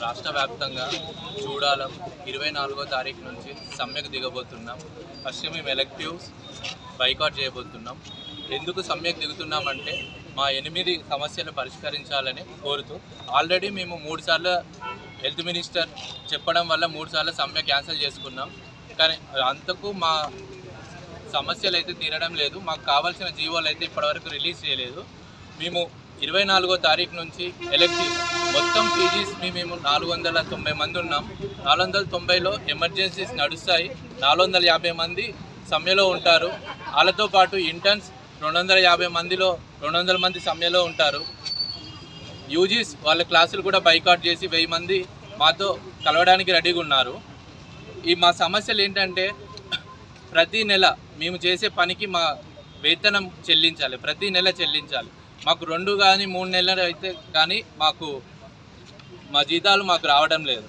రాష్ట్ర వ్యాప్తంగా చూడాలం 24వ తారీఖు నుంచి సమ్మెకు దిగబోతున్నాం. ఫస్ట్ మేము ఎలెక్టివ్స్ బైకాట్ చేయబోతున్నాం. ఎందుకు సమ్మెకు దిగుతున్నామంటే మా 8 సమస్యలు పరిష్కరించాలని కోరుతూ ఆల్రెడీ మేము 3 సార్లు హెల్త్ మినిస్టర్ చెప్పడం వల్ల 3 సార్లు సమ్మె క్యాన్సిల్ చేసుకున్నాం. కానీ అంతకు మా సమస్యలు అయితే తీరడం లేదు. మాకు కావాల్సిన జీవోలు అయితే ఇప్పటివరకు రిలీజ్ చేయలేదు. మేము 24వ తారీఖు నుంచి ఎలెక్టివ్ మొత్తం పీజీస్ మేము 490 మంది ఉన్నాం. 490లో ఎమర్జెన్సీస్ నడుస్తాయి. 450 మంది సమ్మెలో ఉంటారు. వాళ్ళతో పాటు ఇంటర్న్స్ 250 మందిలో 200 మంది సమ్మెలో ఉంటారు. యూజీస్ వాళ్ళ క్లాసులు కూడా బైకాట్ చేసి 1000 మంది మాతో కలవడానికి రెడీగా ఉన్నారు. మా సమస్యలు ఏంటంటే ప్రతి నెల మేము చేసే పనికి మా వేతనం చెల్లించాలి, ప్రతి నెల చెల్లించాలి. మాకు 2 కానీ 3 నెలలు అయితే కానీ మా జీతాలు మాకు రావడం లేదు.